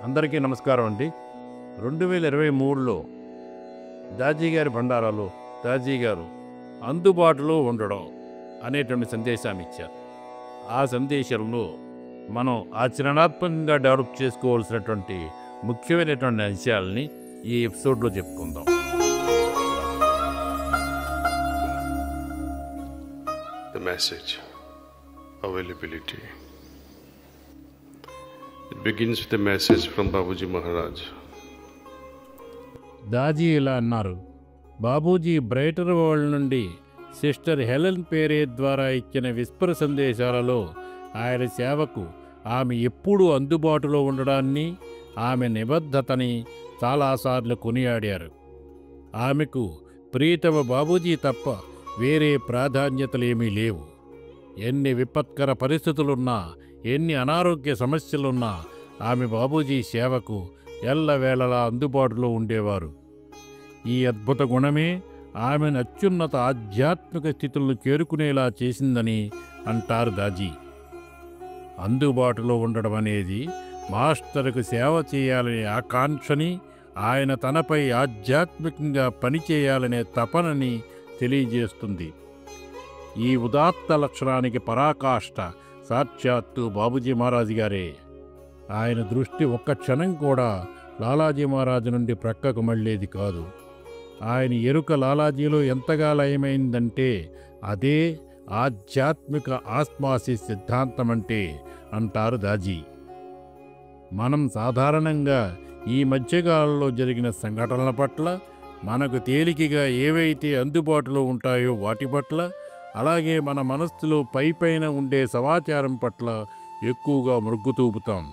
అందరికీ నమస్కారం అండి. 2023లో దాజీ గారి భండారాలో దాజీ గారు అందుబాటులో ఉండడం అనేటువంటి సందేశాన్ని ఇచ్చారు. ఆ సందేశంలో మనం ఆచరణాత్మకంగా డెవలప్ చేసుకోవాల్సినటువంటి ముఖ్యమైనటువంటి అంశాలని ఈ ఎపిసోడ్లో చెప్పుకుందాం. The message, availability. It begins with a message from Babuji Maharaj. Daaji ఇలా అన్నారు. బాబూజీ బ్రైటర్ వరల్డ్ నుండి సిస్టర్ హెలెన్ పేరే ద్వారా ఇచ్చిన విస్పర్ సందేశాలలో ఆయన సేవకు ఆమె ఎప్పుడూ అందుబాటులో ఉండడాన్ని, ఆమె నిబద్ధతని చాలాసార్లు కొనియాడారు. ఆమెకు ప్రియతమ బాబూజీ తప్ప వేరే ప్రాధాన్యతలేమీ లేవు. ఎన్ని విపత్కర పరిస్థితులున్నా, ఎన్ని అనారోగ్య సమస్యలున్నా ఆమె బాబూజీ సేవకు ఎల్లవేళలా అందుబాటులో ఉండేవారు. ఈ అద్భుత గుణమే ఆమెను అత్యున్నత ఆధ్యాత్మిక స్థితులను చేరుకునేలా చేసిందని అంటారు దాజీ. అందుబాటులో ఉండడం అనేది మాస్టర్కు సేవ చేయాలనే ఆకాంక్షని, ఆయన తనపై ఆధ్యాత్మికంగా పనిచేయాలనే తపనని తెలియజేస్తుంది. ఈ ఉదాత్త లక్షణానికి పరాకాష్ట సాక్షాత్తు బాబూజీ మహారాజ్ గారే. ఆయన దృష్టి ఒక్క క్షణం కూడా లాలాజీ మహారాజు నుండి ప్రక్కకు మళ్ళేది కాదు. ఆయన ఎరుక లాలాజీలో ఎంతగా లయమైందంటే అదే ఆధ్యాత్మిక ఆస్మాసిస్ సిద్ధాంతమంటే అంటారు దాజీ. మనం సాధారణంగా ఈ మధ్యకాలంలో జరిగిన సంఘటనల పట్ల, మనకు తేలికగా ఏవైతే అందుబాటులో ఉంటాయో వాటి పట్ల, అలాగే మన మనస్సులో పైపైన ఉండే సమాచారం పట్ల ఎక్కువగా మొగ్గు చూపుతాం.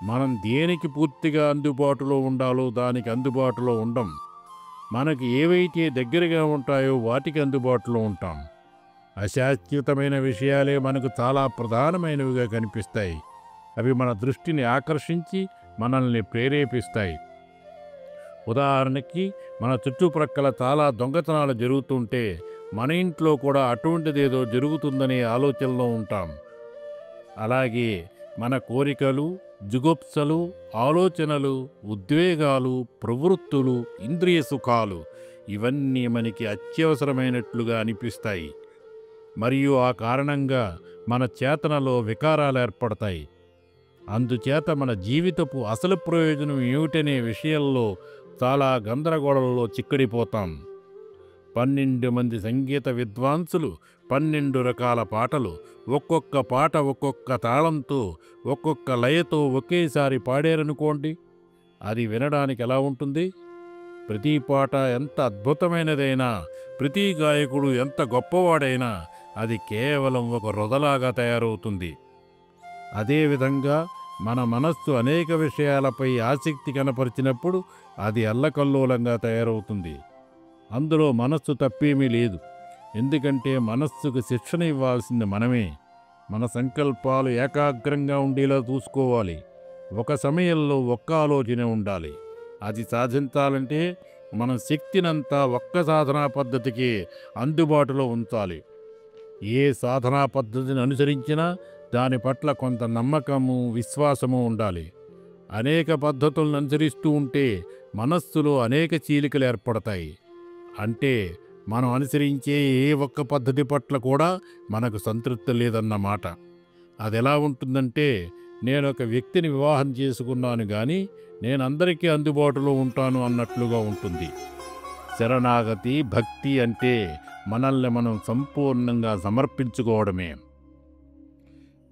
మనం దేనికి పూర్తిగా అందుబాటులో ఉండాలో దానికి అందుబాటులో ఉండం. మనకు ఏవైతే దగ్గరగా ఉంటాయో వాటికి అందుబాటులో ఉంటాం. అశాశ్వతమైన విషయాలే మనకు చాలా ప్రధానమైనవిగా కనిపిస్తాయి. అవి మన దృష్టిని ఆకర్షించి మనల్ని ప్రేరేపిస్తాయి. ఉదాహరణకి, మన చుట్టుప్రక్కల చాలా దొంగతనాలు జరుగుతుంటే మన ఇంట్లో కూడా అటువంటిదేదో జరుగుతుందనే ఆలోచనలో ఉంటాం. అలాగే మన కోరికలు, జుగుప్సలు, ఆలోచనలు, ఉద్వేగాలు, ప్రవృత్తులు, ఇంద్రియ సుఖాలు ఇవన్నీ మనకి అత్యవసరమైనట్లుగా అనిపిస్తాయి. మరియు ఆ కారణంగా మన చేతనలో వికారాలు ఏర్పడతాయి. అందుచేత మన జీవితపు అసలు ప్రయోజనం ఏమిటనే విషయంలో చాలా గందరగోళంలో చిక్కడిపోతాం. 12 మంది సంగీత విద్వాంసులు 12 రకాల పాటలు, ఒక్కొక్క పాట ఒక్కొక్క తాళంతో, ఒక్కొక్క లయతో ఒకేసారి పాడారనుకోండి, అది వినడానికి ఎలా ఉంటుంది? ప్రతి పాట ఎంత అద్భుతమైనదైనా, ప్రతి గాయకుడు ఎంత గొప్పవాడైనా అది కేవలం ఒక రొదలాగా తయారవుతుంది. అదేవిధంగా మన మనస్సు అనేక విషయాలపై ఆసక్తి కనపరిచినప్పుడు అది అల్లకల్లోలంగా తయారవుతుంది. అందులో మనస్సు తప్పేమీ లేదు. ఎందుకంటే మనస్సుకు శిక్షణ ఇవ్వాల్సింది మనమే. మన సంకల్పాలు ఏకాగ్రంగా ఉండేలా చూసుకోవాలి. ఒక సమయంలో ఒక్క ఆలోచన ఉండాలి. అది సాధించాలంటే మన శక్తినంతా ఒక్క సాధనా పద్ధతికి అందుబాటులో ఉంచాలి. ఏ సాధనా పద్ధతిని అనుసరించినా దాని పట్ల కొంత నమ్మకము, విశ్వాసము ఉండాలి. అనేక పద్ధతులను అనుసరిస్తూ ఉంటే మనస్సులో అనేక చీలికలు ఏర్పడతాయి. అంటే మనం అనుసరించే ఏ ఒక్క పద్ధతి పట్ల కూడా మనకు సంతృప్తి లేదన్నమాట. అది ఎలా ఉంటుందంటే, నేను ఒక వ్యక్తిని వివాహం చేసుకున్నాను కానీ నేను అందరికీ అందుబాటులో ఉంటాను అన్నట్లుగా ఉంటుంది. శరణాగతి, భక్తి అంటే మనల్ని మనం సంపూర్ణంగా సమర్పించుకోవడమే.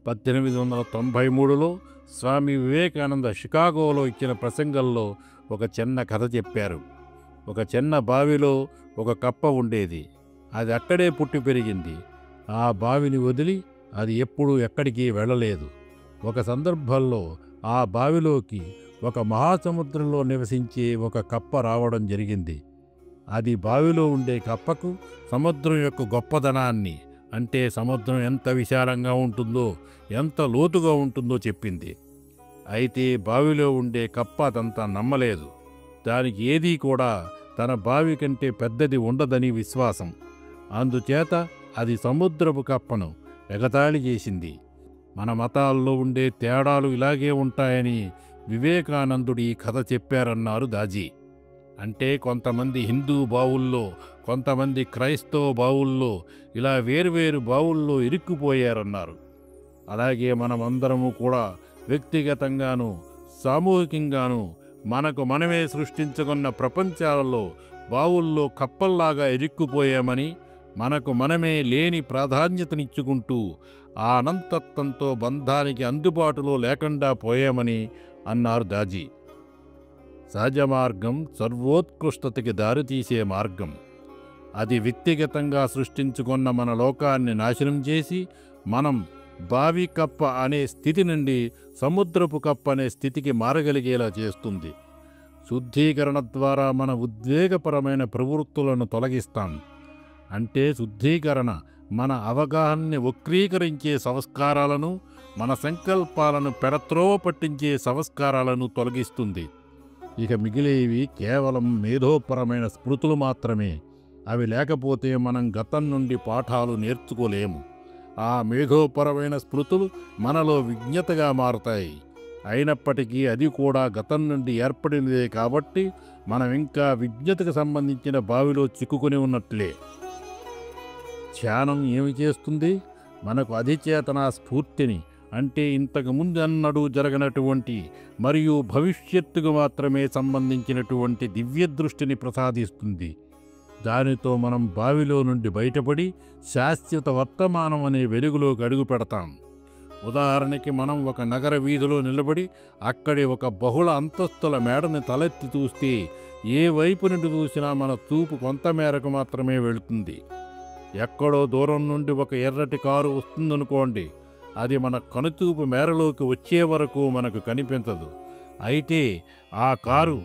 1893లో స్వామి వివేకానంద షికాగోలో ఇచ్చిన ప్రసంగంలో ఒక చిన్న కథ చెప్పారు. ఒక చిన్న బావిలో ఒక కప్ప ఉండేది. అది అక్కడే పుట్టి పెరిగింది. ఆ బావిని వదిలి అది ఎప్పుడూ ఎక్కడికి వెళ్ళలేదు. ఒక సందర్భంలో ఆ బావిలోకి ఒక మహాసముద్రంలో నివసించే ఒక కప్ప రావడం జరిగింది. అది బావిలో ఉండే కప్పకు సముద్రం యొక్క గొప్పదనాన్ని, అంటే సముద్రం ఎంత విశాలంగా ఉంటుందో, ఎంత లోతుగా ఉంటుందో చెప్పింది. అయితే బావిలో ఉండే కప్ప అదంతా నమ్మలేదు. దానికి ఏదీ కూడా తన బావి కంటే పెద్దది ఉండదని విశ్వాసం. అందుచేత అది సముద్రపు కప్పను ఎగతాళి చేసింది. మన మతాల్లో ఉండే తేడాలు ఇలాగే ఉంటాయని వివేకానందుడు ఈ కథ చెప్పారన్నారు దాజీ. అంటే కొంతమంది హిందూ బావుల్లో, కొంతమంది క్రైస్తవ బావుల్లో, ఇలా వేరువేరు బావుల్లో ఇరుక్కుపోయారన్నారు. అలాగే మనమందరము కూడా వ్యక్తిగతంగాను సామూహికంగాను మనకు మనమే సృష్టించుకున్న ప్రపంచాలలో బావుల్లో కప్పల్లాగా ఇరుక్కుపోయామని, మనకు మనమే లేని ప్రాధాన్యతనిచ్చుకుంటూ ఆ అనంతత్వంతో బంధానికి అందుబాటులో లేకుండా పోయామని అన్నారు దాజీ. సహజ మార్గం సర్వోత్కృష్టతకి దారితీసే మార్గం. అది వ్యక్తిగతంగా సృష్టించుకున్న మన లోకాన్ని నాశనం చేసి మనం బావి కప్ప అనే స్థితి నుండి సముద్రపు కప్ప అనే స్థితికి మారగలిగేలా చేస్తుంది. శుద్ధీకరణ ద్వారా మన ఉద్వేగపరమైన ప్రవృత్తులను తొలగిస్తాం. అంటే శుద్ధీకరణ మన అవగాహనని వక్రీకరించే సంస్కారాలను, మన సంకల్పాలను పెడత్రోవ పట్టించే సంస్కారాలను తొలగిస్తుంది. ఇక మిగిలేవి కేవలం మేధోపరమైన స్మృతులు మాత్రమే. అవి లేకపోతే మనం గతం నుండి పాఠాలు నేర్చుకోలేము. ఆ మేధోపరమైన స్మృతులు మనలో విజ్ఞతగా మారతాయి. అయినప్పటికీ అది కూడా గతం నుండి ఏర్పడినదే కాబట్టి మనం ఇంకా విజ్ఞతకు సంబంధించిన బావిలో చిక్కుకుని ఉన్నట్లే. ధ్యానం ఏమి చేస్తుంది? మనకు అధిచేతన స్ఫూర్తిని, అంటే ఇంతకు ముందు అన్నడూ జరగనటువంటి మరియు భవిష్యత్తుకు మాత్రమే సంబంధించినటువంటి దివ్య దృష్టిని ప్రసాదిస్తుంది. దానితో మనం బావిలో నుండి బయటపడి శాశ్వత వర్తమానం అనే వెలుగులోకి అడుగు పెడతాం. ఉదాహరణకి మనం ఒక నగర వీధిలో నిలబడి అక్కడి ఒక బహుళ అంతస్తుల మేడని తలెత్తి చూస్తే ఏ వైపు నుండి చూసినా మన చూపు కొంతమేరకు మాత్రమే వెళుతుంది. ఎక్కడో దూరం నుండి ఒక ఎర్రటి కారు వస్తుందనుకోండి, అది మన కనుచూపు మేరలోకి వచ్చే వరకు మనకు కనిపించదు. అయితే ఆ కారు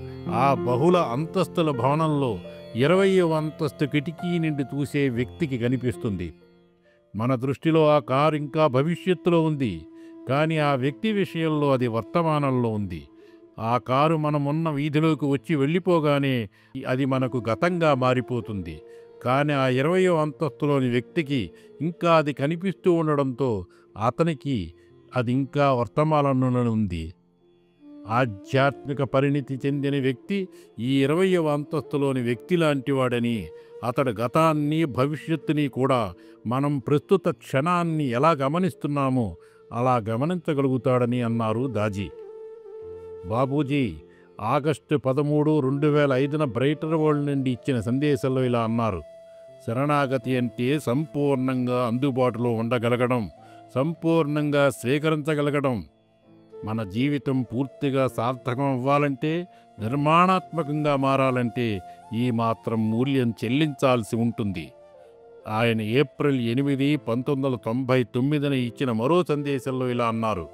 ఆ బహుళ అంతస్తుల భవనంలో 20వ అంతస్తు కిటికీ నుండి చూసే వ్యక్తికి కనిపిస్తుంది. మన దృష్టిలో ఆ కారు ఇంకా భవిష్యత్తులో ఉంది, కానీ ఆ వ్యక్తి విషయంలో అది వర్తమానంలో ఉంది. ఆ కారు మనమున్న వీధిలోకి వచ్చి వెళ్ళిపోగానే అది మనకు గతంగా మారిపోతుంది. కానీ ఆ 20వ అంతస్తులోని వ్యక్తికి ఇంకా అది కనిపిస్తూ ఉండడంతో అతనికి అది ఇంకా వర్తమానంలోనే ఉంది. ఆధ్యాత్మిక పరిణితి చెందిన వ్యక్తి ఈ 20వ అంతస్తులోని వ్యక్తి లాంటివాడని, అతడు గతాన్ని భవిష్యత్తుని కూడా మనం ప్రస్తుత క్షణాన్ని ఎలా గమనిస్తున్నామో అలా గమనించగలుగుతాడని అన్నారు Daaji. Babuji August 13, 2005 brighter world నుండి ఇచ్చిన సందేశంలో ఇలా అన్నారు: శరణాగతి అంటే సంపూర్ణంగా అందుబాటులో ఉండగలగడం, సంపూర్ణంగా స్వీకరించగలగడం. మన జీవితం పూర్తిగా సార్థకం అవ్వాలంటే, నిర్మాణాత్మకంగా మారాలంటే ఈ మాత్రం మూల్యం చెల్లించాల్సి ఉంటుంది. ఆయన ఏప్రిల్ 8, 1999 ఇచ్చిన మరో సందేశంలో ఇలా అన్నారు: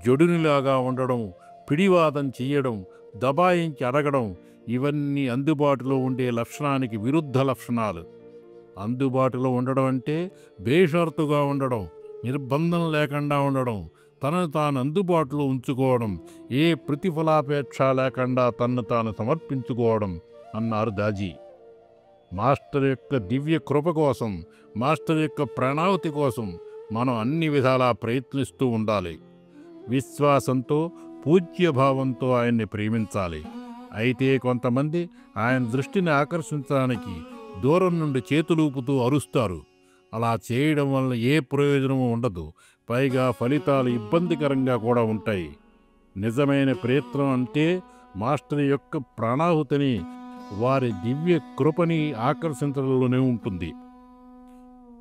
జడునిలాగా ఉండడం, పిడివాదం చెయ్యడం, దబాయించి అడగడం, ఇవన్నీ అందుబాటులో ఉండే లక్షణానికి విరుద్ధ లక్షణాలు. అందుబాటులో ఉండడం అంటే బేషరతుగా ఉండడం, నిర్బంధం లేకుండా ఉండడం, తనను తాను అందుబాటులో ఉంచుకోవడం, ఏ ప్రతిఫలాపేక్ష లేకుండా తన్ను తాను సమర్పించుకోవడం అన్నారు దాజీ. మాస్టర్ యొక్క దివ్య కృప కోసం, మాస్టర్ యొక్క ప్రణాళిక కోసం మనం అన్ని విధాలా ప్రయత్నిస్తూ ఉండాలి. విశ్వాసంతో, పూజ్యభావంతో ఆయన్ని ప్రేమించాలి. అయితే కొంతమంది ఆయన దృష్టిని ఆకర్షించడానికి దూరం నుండి చేతులూపుతూ అరుస్తారు. అలా చేయడం వల్ల ఏ ప్రయోజనము ఉండదు. పైగా ఫలితాలు ఇబ్బందికరంగా కూడా ఉంటాయి. నిజమైన ప్రయత్నం అంటే మాస్టర్ యొక్క ప్రాణాహుతిని, వారి దివ్య కృపని ఆకర్షించడంలోనే ఉంటుంది.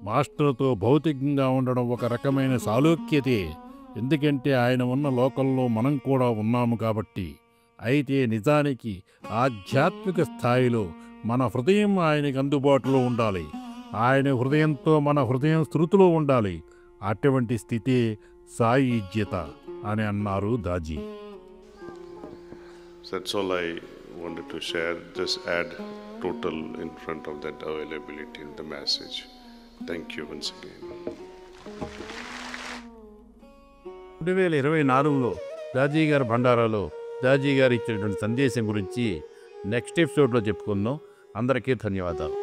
మాస్టర్తో భౌతికంగా ఉండడం ఒక రకమైన సాలోక్యతే, ఎందుకంటే ఆయన ఉన్న లోకంలో మనం కూడా ఉన్నాము కాబట్టి. అయితే నిజానికి ఆధ్యాత్మిక స్థాయిలో మన హృదయం ఆయనకు అందుబాటులో ఉండాలి. ఆయన హృదయంతో మన హృదయం శృతిలో ఉండాలి. అటువంటి స్థితి సాయుజ్యత అని అన్నారు Daaji. That's all I wanted to share. Just add total in front of that availability in the message. Thank you once again. 2024లో Daaji గారి భండారాలో దాజీ గారు ఇచ్చినటువంటి సందేశం గురించి నెక్స్ట్ ఎపిసోడ్లో చెప్పుకుందాం. అందరికీ ధన్యవాదాలు.